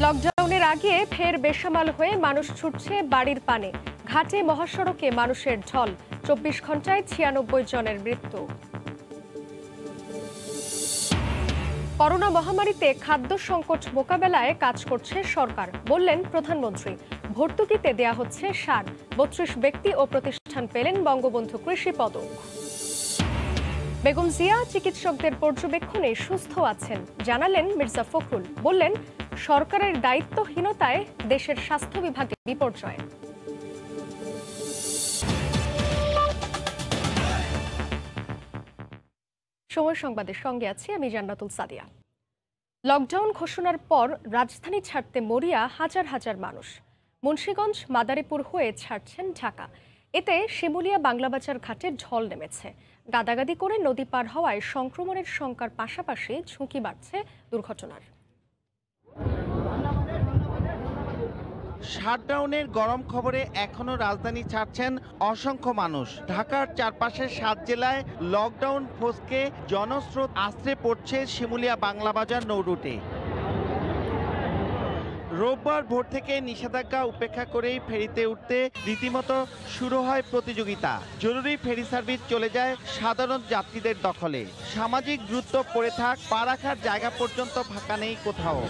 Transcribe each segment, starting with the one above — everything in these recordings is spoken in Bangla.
লকডাউনের আগে ফের বেসামাল হয়ে মানুষ ছুটছে বাড়ির পানে। ঘাটে মহাসড়কে মানুষের ঢল, ২৪ ঘন্টায় ৯৬ জনের মৃত্যু। করোনা মহামারীতে খাদ্য সংকট মোকাবেলায় কাজ করছে সরকার, বললেন প্রধানমন্ত্রী। ভর্তুকিতে দেয়া হচ্ছে সার। ৩২ ব্যক্তি ও প্রতিষ্ঠান পেলেন বঙ্গবন্ধু কৃষি পদক। বেগম জিয়া চিকিৎসকদের পর্যবেক্ষণে সুস্থ আছেন, জানালেন মির্জা ফখরুল। বললেন, সরকারের দায়িত্বহীনতায় দেশের স্বাস্থ্য বিভাগে বিপর্যয়। সময় সংবাদের সঙ্গে আছি আমি জান্নাতুল সাদিয়া। লকডাউন ঘোষণার পর রাজধানী ছাড়তে মরিয়া হাজার হাজার মানুষ। মুন্সিগঞ্জ মাদারীপুর হয়ে ছাড়ছেন ঢাকা। এতে শিমুলিয়া বাংলাবাজার ঘাটে ঢল নেমেছে। গাদাগাদি করে নদী পার হওয়ায় সংক্রমণের শঙ্কার পাশাপাশি ঝুঁকি বাড়ছে দুর্ঘটনার। শাটডাউনের গরম খবরে এখনো রাজধানী ছাড়ছেন অসংখ্য মানুষ। ঢাকার চারপাশে ৭ জেলায় লকডাউন ফসকে জনস্রোত আশ্রে পড়ছে শিমুলিয়া বাংলাবাজার নৌরুটে। রোববার ভোর থেকে নিষেধাজ্ঞা উপেক্ষা করেই ফেরিতে উঠতে রীতিমতো শুরু হয় প্রতিযোগিতা। জরুরি ফেরি সার্ভিস চলে যায় সাধারণ যাত্রীদের দখলে। সামাজিক দূরত্ব পড়ে থাক, পা রাখার জায়গা পর্যন্ত ফাঁকা নেই কোথাও।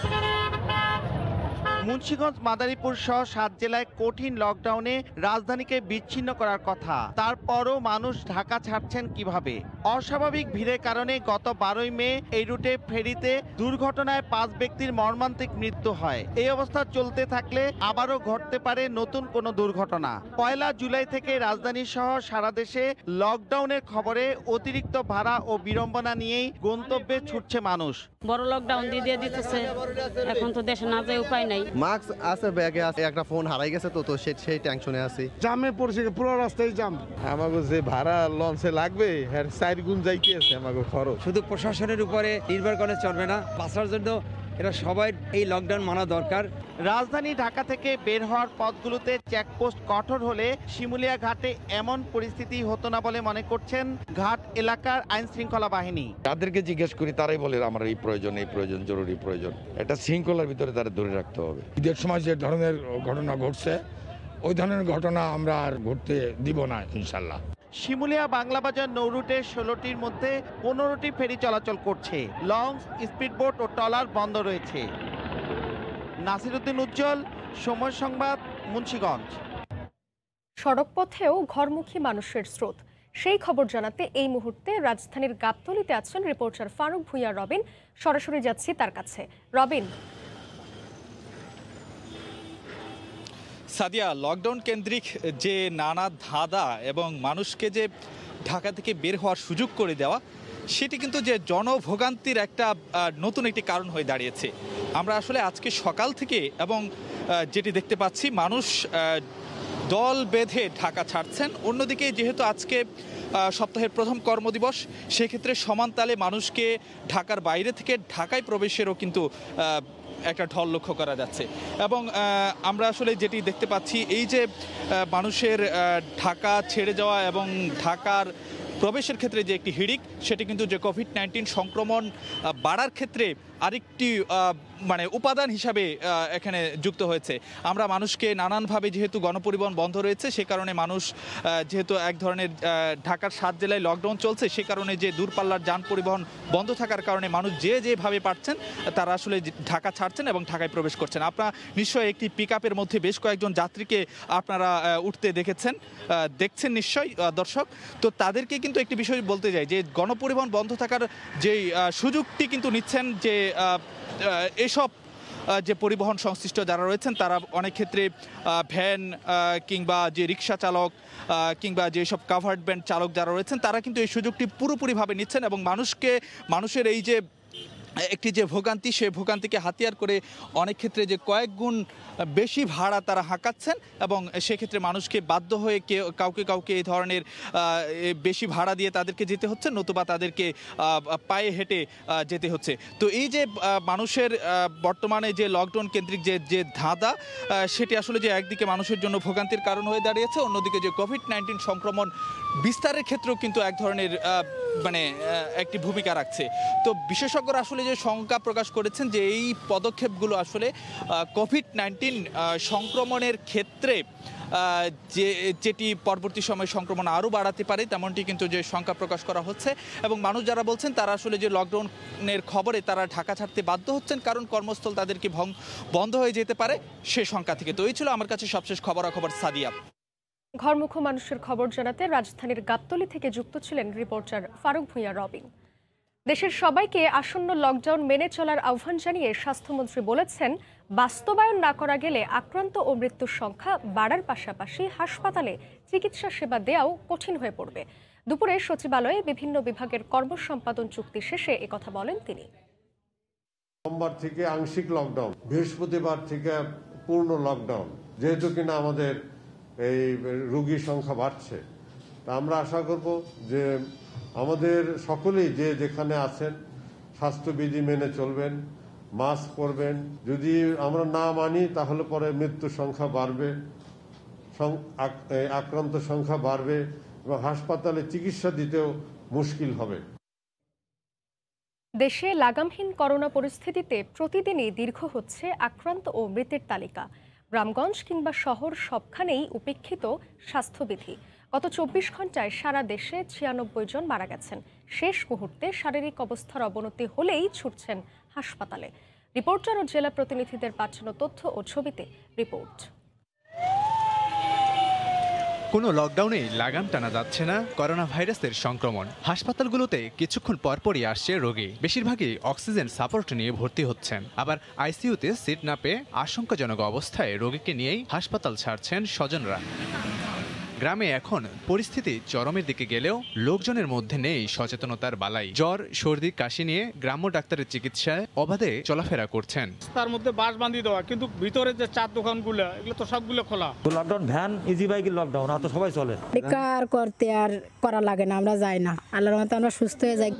মুন্সিগঞ্জ মাদারীপুর সহ ৭ জেলায় কঠিন লকডাউনে রাজধানীকে বিচ্ছিন্ন করার কথা। তারপরও মানুষ ঢাকা ছাড়ছেন কিভাবে? অস্বাভাবিক ভিড়ের কারণে গত ১২ই মে এই রুটে ফেরিতে দুর্ঘটনায় ৫ ব্যক্তির মর্মান্তিক মৃত্যু হয়। এই অবস্থা চলতে থাকলে আবারও ঘটতে পারে নতুন কোনো দুর্ঘটনা। ১ জুলাই থেকে রাজধানী সহ সারা দেশে লকডাউনের খবরে অতিরিক্ত ভাড়া ও বিড়ম্বনা নিয়েই গন্তব্যে ছুটছে মানুষ। বড় লকডাউন দিয়ে দিতেছে, এখন তো দেশে না যায় উপায় নাই। মাস্ক আছে, ব্যাগে আছে, একটা ফোন হারাই গেছে তো সেই টেনশনে আছি। জামে পড়ছে, পুরো রাস্তায় জাম। আমাকে যে ভাড়া লঞ্চে লাগবে এর ৪ গুণ যাইতে আছে আমাকে খরচ। শুধু প্রশাসনের উপরে নির্ভর করে চলবে না, বাঁচার জন্য এরা সবাই এই লকডাউন মানা দরকার। রাজধানী ঢাকা থেকে বের হওয়ার পথগুলোতে চেকপোস্ট কঠোর হলে শিমুলিয়া ঘাটে এমন পরিস্থিতি হতো না বলে মনে করছেন ঘাট এলাকার আইন শৃঙ্খলা বাহিনী। তাদেরকে জিজ্ঞেস করি, তারাই বলে আমার এই প্রয়োজন, জরুরি প্রয়োজন। এটা শৃঙ্খলার ভিতরে তারা ধরে রাখতে হবে। ঈদের সময় যে ধরনের ঘটনা ঘটছে, ওই ধরনের ঘটনা আমরা আর ঘটতে দিব না ইনশাল্লাহ। শিমুলিয়া বাংলাবাজার নৌরুটে ১৬টির মধ্যে ১৫টি ফেরি চলাচল করছে। লঞ্চ, স্পিডবোট ও ট্রলার বন্ধ রয়েছে। নাসিরউদ্দিন উজ্জ্বল, সময় সংবাদ, মুন্সিগঞ্জ। সড়কপথেও ঘরমুখী মানুষের স্রোত। সেই খবর জানাতে এই মুহূর্তে রাজধানীর গাবতলীতে আছেন রিপোর্টার ফারুক ভুঁইয়া রবিন। সরাসরি যাচ্ছি তার কাছে। রবিন, সাদিয়া, লকডাউন কেন্দ্রিক যে নানা ধাঁধা এবং মানুষকে যে ঢাকা থেকে বের হওয়ার সুযোগ করে দেওয়া, সেটি কিন্তু যে জনভোগান্তির একটা নতুন একটি কারণ হয়ে দাঁড়িয়েছে। আমরা আসলে আজকে সকাল থেকে এবং যেটি দেখতে পাচ্ছি, মানুষ দল বেঁধে ঢাকা ছাড়ছেন। অন্যদিকে যেহেতু আজকে সপ্তাহের প্রথম কর্মদিবস, সেক্ষেত্রে সমান তালে মানুষকে ঢাকার বাইরে থেকে ঢাকায় প্রবেশেরও কিন্তু একটা ঢল লক্ষ্য করা যাচ্ছে। এবং আমরা আসলে যেটি দেখতে পাচ্ছি, এই যে মানুষের ঢাকা ছেড়ে যাওয়া এবং ঢাকার প্রবেশের ক্ষেত্রে যে একটি হিড়িক, সেটি কিন্তু যে কোভিড-১৯ সংক্রমণ বাড়ার ক্ষেত্রে আরেকটি উপাদান হিসাবে এখানে যুক্ত হয়েছে। আমরা মানুষকে নানানভাবে, যেহেতু গণপরিবহন বন্ধ রয়েছে, সে কারণে মানুষ, যেহেতু এক ধরনের ঢাকার ৭ জেলায় লকডাউন চলছে, সে কারণে যে দূরপাল্লার যান পরিবহন বন্ধ থাকার কারণে মানুষ যেভাবে পারছেন তারা আসলে ঢাকা ছাড়ছেন এবং ঢাকায় প্রবেশ করছেন। আপনারা নিশ্চয়ই একটি পিকআপের মধ্যে বেশ কয়েকজন যাত্রীকে আপনারা উঠতে দেখছেন নিশ্চয়ই দর্শক। তো তাদেরকে কিন্তু একটি বিষয় বলতে চাই যে গণপরিবহন বন্ধ থাকার যেই সুযোগটি কিন্তু নিচ্ছেন যে এসব যে পরিবহন সংশ্লিষ্ট যারা রয়েছেন, তারা অনেক ক্ষেত্রে ভ্যান কিংবা যে রিক্সা চালক কিংবা যেসব কাভার্ড ভ্যান চালক যারা রয়েছেন, তারা কিন্তু এই সুযোগটি পুরোপুরিভাবে নিচ্ছেন এবং মানুষের এই যে একটি যে ভোগান্তি, সেই ভোগান্তিকে হাতিয়ার করে অনেক ক্ষেত্রে যে কয়েক গুণ বেশি ভাড়া তারা হাঁকাচ্ছেন এবং সেক্ষেত্রে মানুষকে বাধ্য হয়ে কাউকে এই ধরনের বেশি ভাড়া দিয়ে তাদেরকে যেতে হচ্ছে, নতুবা তাদেরকে পায়ে হেঁটে যেতে হচ্ছে। তো এই যে মানুষের বর্তমানে যে লকডাউন কেন্দ্রিক যে ধাঁধা, সেটি আসলে যে একদিকে মানুষের জন্য ভোগান্তির কারণ হয়ে দাঁড়িয়েছে, অন্যদিকে যে কোভিড-১৯ সংক্রমণ বিস্তারের ক্ষেত্রেও কিন্তু এক ধরনের একটি ভূমিকা রাখছে। তো বিশেষজ্ঞরা আসলে যে শঙ্কা প্রকাশ করেছেন যে এই পদক্ষেপগুলো আসলে কোভিড-19 সংক্রমণের ক্ষেত্রে যেটি পরবর্তী সময়ে সংক্রমণ আরও বাড়াতে পারে, তেমনটি কিন্তু যে শঙ্কা প্রকাশ করা হচ্ছে। এবং মানুষ যারা বলছেন তারা আসলে যে লকডাউনের খবরে তারা ঢাকা ছাড়তে বাধ্য হচ্ছেন, কারণ কর্মস্থল তাদেরকে বন্ধ হয়ে যেতে পারে সে শঙ্কা থেকে। তো এই ছিল আমার কাছে সবশেষ খবরাখবর। সাদিয়া, ঘরমুখো মানুষের খবর জানাতে রাজধানীর গাবতলী থেকে যুক্ত ছিলেন রিপোর্টার ফারুক ভূঁইয়া রবিন। দেশের সবাইকে আসন্ন লকডাউন মেনে চলার আহ্বান জানিয়ে স্বাস্থ্যমন্ত্রী বলেছেন, বাস্তবায়ন না করা গেলে আক্রান্ত ও মৃত্যুর সংখ্যা বাড়ার পাশাপাশি হাসপাতালে চিকিৎসা সেবা দেওয়াও কঠিন হয়ে পড়বে। দুপুরে সচিবালয়ে বিভিন্ন বিভাগের কর্মসম্পাদন চুক্তি শেষে একথা বলেন তিনি। সোমবার থেকে আংশিক লকডাউন, বৃহস্পতিবার থেকে পূর্ণ লকডাউন, যেহেতু কিনা আমাদের এই রোগীর সংখ্যা বাড়ছে, তা আমরা আশা করব যে আমাদের সকলেই যে যেখানে আছেন স্বাস্থ্যবিধি মেনে চলবেন, মাস্ক পরবেন। যদি আমরা না মানি তাহলে পরে মৃত্যুর সংখ্যা বাড়বে, আক্রান্ত সংখ্যা বাড়বে এবং হাসপাতালে চিকিৎসা দিতেও মুশকিল হবে। দেশে লাগামহীন করোনা পরিস্থিতিতে প্রতিদিনই দীর্ঘ হচ্ছে আক্রান্ত ও মৃতের তালিকা। গ্রামগঞ্জ কিংবা শহর সবখানেই উপেক্ষিত স্বাস্থ্যবিধি। গত 24 ঘন্টায় সারা দেশে 96 জন মারা গেছেন। শেষ মুহূর্তে শারীরিক অবস্থার অবনতি হলেই ছুটছেন হাসপাতালে। রিপোর্টার ও জেলা প্রতিনিধিদের পাঠানো তথ্য ও ছবিতে রিপোর্ট। কোনো লকডাউনেই লাগাম টানা যাচ্ছে না করোনা ভাইরাসের সংক্রমণ। হাসপাতালগুলোতে কিছুক্ষণ পরপরই আসছে রোগী, বেশিরভাগই অক্সিজেন সাপোর্ট নিয়ে ভর্তি হচ্ছেন। আবার আইসিইউতে সিট না পেয়ে আশঙ্কাজনক অবস্থায় রোগীকে নিয়েই হাসপাতাল ছাড়ছেন স্বজনরা। গ্রামে এখন পরিস্থিতি চরমের দিকে গেলেও লোকজনের মধ্যে নেই সচেতনতার বালাই। জ্বর, সর্দি, কাশি নিয়ে গ্রাম্য ডাক্তারের চিকিৎসায় অবাধে চলাফেরা করছেন। তার মধ্যে বাস বাঁধিয়ে দেওয়া, কিন্তু ভিতরে যে চার দোকানগুলো এগুলো তো সবগুলো খোলা। লকডাউন ভ্যান, ইজি বাইকের লকডাউন, আর তো সবাই চলে। বেকার করতে আর করা লাগে না, আমরা যাই না। আল্লাহর রহমতে আমরা সুস্থ হয়ে যাই।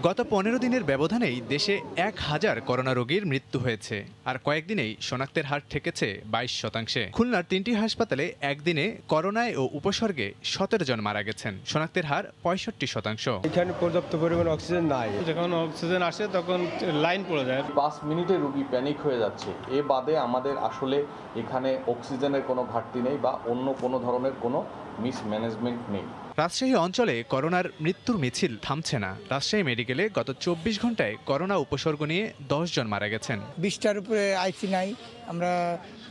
গত 15 দিনের ব্যবধানেই দেশে 1000 করোনা রোগীর মৃত্যু হয়েছে, আর কয়েকদিনেই শনাক্তের হার ঠেকেছে 22%। খুলনার 3টি হাসপাতালে একদিনে করোনায় ও উপসর্গে 17 জন মারা গেছেন। শনাক্তের হার 65%। এখানে পর্যাপ্ত পরিমাণ অক্সিজেন নাই, যখন অক্সিজেন আসে তখন লাইন পড়ে যায়। 5 মিনিটে রোগী প্যানিক হয়ে যাচ্ছে। এ বাদে আমাদের আসলে এখানে অক্সিজেনের কোনো ঘাটতি নেই বা অন্য কোনো ধরনের কোনো মিসম্যানেজমেন্ট নেই। রাজশাহী অঞ্চলে করোনার মৃত্যুর মিছিল থামছে না। রাজশাহী মেডিকেলে গত 24 ঘন্টায় করোনা উপসর্গ নিয়ে 10 জন মারা গেছেন। 20টার উপরে আইসি নাই, আমরা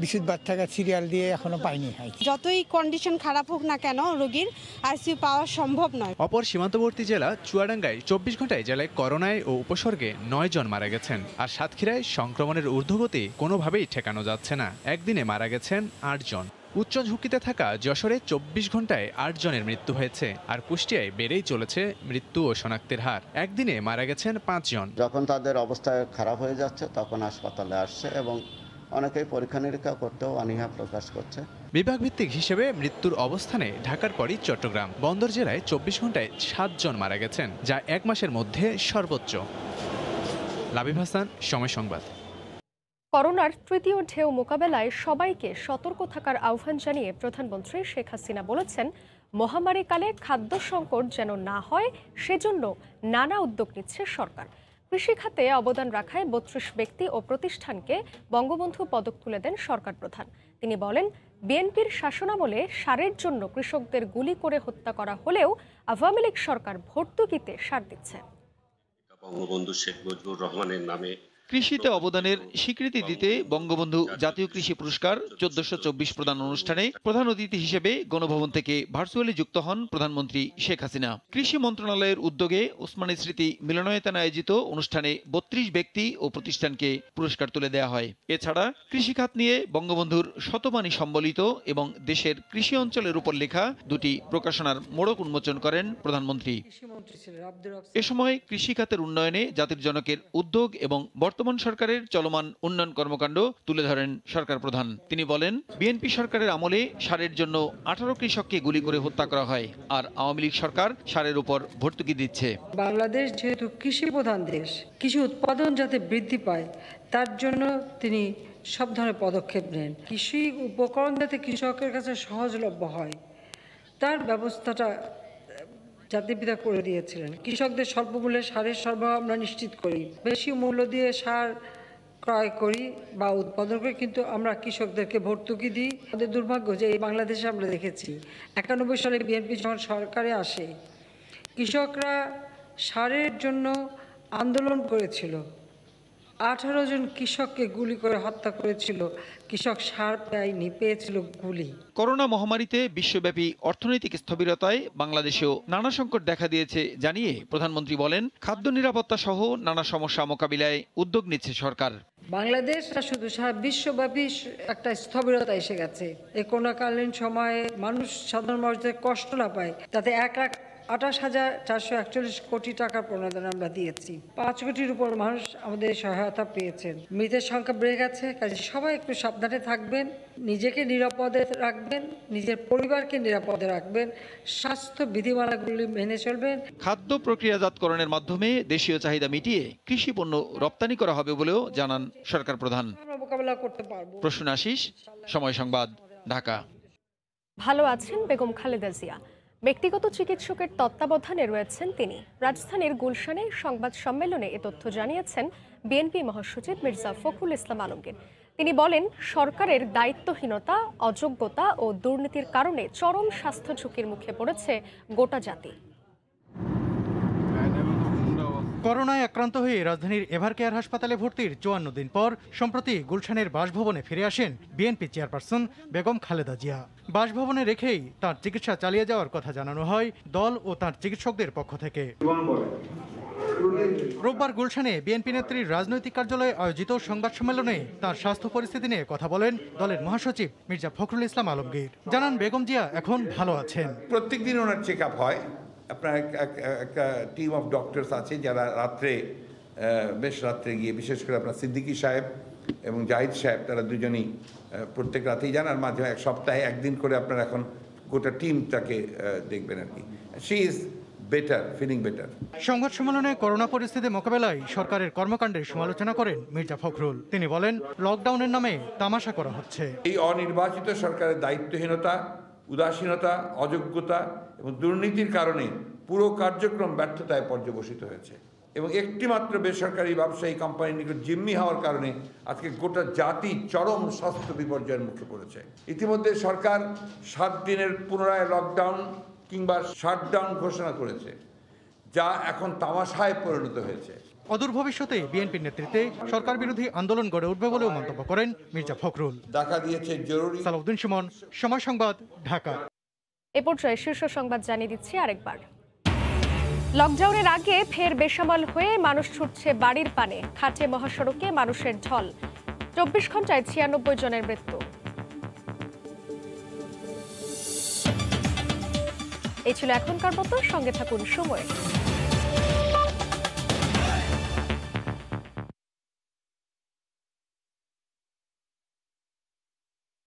বিশুদ্ধবার থাকা সিরিয়াল দিয়ে এখনো পাইনি। যতই কন্ডিশন খারাপ হোক না কেন রোগীর আইসিইউ পাওয়া সম্ভব নয়। অপর সীমান্তবর্তী জেলা চুয়াডাঙ্গায় 24 ঘন্টায় জেলায় করোনায় ও উপসর্গে 9 জন মারা গেছেন। আর সাতক্ষীরায় সংক্রমণের ঊর্ধ্বগতি কোনোভাবেই ঠেকানো যাচ্ছে না। একদিনে মারা গেছেন 8 জন। উচ্চ ঝুঁকিতে থাকা যশোরে 24 ঘন্টায় 8 জনের মৃত্যু হয়েছে। আর কুষ্টিয়ায় বেড়েই চলেছে মৃত্যু ও শনাক্তের হার। একদিনে মারা গেছেন 5 জন। যখন তাদের অবস্থা খারাপ হয়ে যাচ্ছে তখন হাসপাতালে আসছে এবং অনেকেই পরীক্ষা নিরীক্ষা করতেও অনীহা প্রকাশ করছে। বিভাগ ভিত্তিক হিসেবে মৃত্যুর অবস্থানে ঢাকার পরই চট্টগ্রাম। বন্দর জেলায় 24 ঘন্টায় 7 জন মারা গেছেন, যা 1 মাসের মধ্যে সর্বোচ্চ। লাবিব হাসান, সময় সংবাদ। করোনার তৃতীয় ঢেউ মোকাবেলায় সবাইকে সতর্ক থাকার আহ্বান জানিয়ে প্রধানমন্ত্রী শেখ হাসিনা বলেছেন, মহামারীকালে খাদ্য সংকট যেন না হয় সেজন্য নানা উদ্যোগ নিচ্ছে সরকার। কৃষিখাতে অবদান রাখায় 32 ব্যক্তি ও প্রতিষ্ঠানকে বঙ্গবন্ধু পদক তুলে দেন সরকার প্রধান। তিনি বলেন, বিএনপির শাসনামলে সারের জন্য কৃষকদের গুলি করে হত্যা করা হলেও আওয়ামী লীগ সরকার ভর্তুকিতে সার দিচ্ছে। বঙ্গবন্ধু শেখ মুজিবুর রহমানের নামে কৃষিতে অবদানের স্বীকৃতি দিতে বঙ্গবন্ধু জাতীয় কৃষি পুরস্কার 1424 প্রদান অনুষ্ঠানে প্রধান অতিথি হিসেবে গণভবন থেকে ভার্চুয়ালি যুক্ত হন প্রধানমন্ত্রী শেখ হাসিনা। কৃষি মন্ত্রণালয়ের উদ্যোগে ওসমানী স্মৃতি মিলনায়তনে আয়োজিত অনুষ্ঠানে 32 ব্যক্তি ও প্রতিষ্ঠানকে পুরস্কার তুলে দেওয়া হয়। এছাড়া কৃষিখাত নিয়ে বঙ্গবন্ধুর শতবাণী সম্বলিত এবং দেশের কৃষি অঞ্চলের উপর লেখা 2টি প্রকাশনার মোড়ক উন্মোচন করেন প্রধানমন্ত্রী। এ সময় কৃষিখাতের উন্নয়নে জাতির জনকের উদ্যোগ এবং বর্তমান সরকারের চলমান উন্নয়ন কর্মকাণ্ড তুলে ধরেন সরকার প্রধান। তিনি বলেন, বিএনপি সরকারের আমলে সারের জন্য 18 কৃষককে গুলি করে হত্যা করা হয়, আর আওয়ামী লীগ সরকার সারের উপর ভর্তুকি দিচ্ছে। বাংলাদেশ যেহেতু কৃষি প্রধান দেশ, কৃষি উৎপাদন যাতে বৃদ্ধি পায় তার জন্য তিনি সব ধরনের পদক্ষেপ নেন। কৃষি উপকরণ যাতে কৃষকের কাছে সহজলভ্য হয় তার ব্যবস্থাটা জাতির পিতা করে দিয়েছিলেন। কৃষকদের স্বল্প মূল্যে সারের সরবরাহ আমরা নিশ্চিত করি, বেশি মূল্য দিয়ে সার ক্রয় করি বা উৎপাদন করি, কিন্তু আমরা কৃষকদেরকে ভর্তুকি দিই। আমাদের দুর্ভাগ্য যে এই বাংলাদেশে আমরা দেখেছি 91 সালে বিএনপি যখন সরকারে আসে, কৃষকরা সারের জন্য আন্দোলন করেছিল, 18 জন কৃষককে গুলি করে হত্যা করেছিল। কৃষক সার পায়নি, পেয়েছিল গুলি। করোনা মহামারীতে বিশ্বব্যাপী অর্থনৈতিক স্থবিরতায় বাংলাদেশেও নানা সংকট দেখা দিয়েছে জানিয়ে প্রধানমন্ত্রী বলেন, খাদ্য নিরাপত্তা সহ নানা সমস্যা মোকাবিলায় উদ্যোগ নিচ্ছে সরকার। বাংলাদেশ শুধু সারা বিশ্বব্যাপী একটা স্থবিরতা এসে গেছে। এই করোনাকালীন সময়ে মানুষ, সাধারণ মানুষ কষ্ট না পায়, তাতে 1,28,441 কোটি টাকার প্রণোদন আমরা দিয়েছি। 5 কোটির উপর মানুষ আমাদের সহায়তা পেয়েছেন। মৃতের সংখ্যা বেড়ে গেছে, কাজে সবাই একটু সাবধানে থাকবেন, নিজেকে নিরাপদে রাখবেন, নিজের পরিবারকে নিরাপদে রাখবেন, স্বাস্থ্য বিধিমালাগুলি মেনে চলবেন। খাদ্য প্রক্রিয়াজাতকরণের মাধ্যমে দেশীয় চাহিদা মিটিয়ে কৃষি পণ্য রপ্তানি করা হবে বলেও জানান সরকার প্রধান। আমরা মোকাবেলা করতে পারবো। প্রসূন আশিস, সময় সংবাদ, ঢাকা। ভালো আছেন বেগম খালেদা জিয়া। ব্যক্তিগত চিকিৎসকের তত্ত্বাবধানে রয়েছেন তিনি। রাজধানীর গুলশানে সংবাদ সম্মেলনে এ তথ্য জানিয়েছেন বিএনপি মহাসচিব মির্জা ফখরুল ইসলাম আলমগীর। তিনি বলেন, সরকারের দায়িত্বহীনতা, অযোগ্যতা ও দুর্নীতির কারণে চরম স্বাস্থ্য ঝুঁকির মুখে পড়েছে গোটা জাতি। করোনায় আক্রান্ত হয়ে রাজধানীর এভারকেয়ার হাসপাতালে ভর্তির 54 দিন পর সম্প্রতি গুলশানের বাসভবনে ফিরে আসেন বিএনপি চেয়ারপারসন বেগম খালেদা জিয়া। বাসভবনে রেখেই তার চিকিৎসা চালিয়ে যাওয়ার কথা জানানো হয় দল ও তার চিকিৎসকদের পক্ষ থেকে। রোববার গুলশানে বিএনপি নেত্রীর রাজনৈতিক কার্যালয়ে আয়োজিত সংবাদ সম্মেলনে তার স্বাস্থ্য পরিস্থিতি নিয়ে কথা বলেন দলের মহাসচিব মির্জা ফখরুল ইসলাম আলমগীর। জানান, বেগম জিয়া এখন ভালো আছেন। প্রত্যেক দিন ওনার চেক আপ হয়। আপনার একটা টিম অফ ডক্টরস আছে যারা রাত্রে, বেশ রাত্রে গিয়ে, বিশেষ করে আপনার সিদ্দিকী সাহেব এবং জাহিদ সাহেব, তারা দুজনেই প্রত্যেক রাতেই যান। আর মাঝে এক সপ্তাহে একদিন করে আপনার এখন গোটা টিমটাকে দেখবেন আর কি। She is better, feeling better. সংবাদ সম্মেলনে করোনা পরিস্থিতি মোকাবেলায় সরকারের কর্মকাণ্ডের সমালোচনা করেন মির্জা ফখরুল। তিনি বলেন, লকডাউনের নামে তামাশা করা হচ্ছে। এই অনির্বাচিত সরকারের দায়িত্বহীনতা, উদাসীনতা, অযোগ্যতা এবং দুর্নীতির কারণে পুরো কার্যক্রম ব্যর্থতায় পর্যবসিত হয়েছে এবং একটিমাত্র বেসরকারি ব্যবসায়ী কোম্পানির নিকট জিম্মি হওয়ার কারণে আজকে গোটা জাতি চরম স্বাস্থ্য বিপর্যয়ের মুখে পড়েছে। ইতিমধ্যে সরকার 7 দিনের পুনরায় লকডাউন কিংবা শাটডাউন ঘোষণা করেছে, যা এখন তামাশায় পরিণত হয়েছে। অদূর ভবিষ্যতে বিএনপির নেতৃত্বে সরকার বিরোধী আন্দোলন গড়ে উঠবে বলেও মন্তব্য করেন মির্জা ফখরুল। দেখা দিয়েছে জরুরি। সালাউদ্দিন সুমন, সময় সংবাদ, ঢাকা। এ পর্যায়ে শীর্ষ সংবাদ জানিয়ে দিচ্ছি আরেকবার। লকডাউনের আগে ফের বেসামাল হয়ে মানুষ ছুটছে বাড়ির পানে। খাটে মহাসড়কে মানুষের ঢল। 24 ঘন্টায় 96 জনের মৃত্যু। এই ছিল এখনকার মতো। সঙ্গে থাকুন সময়।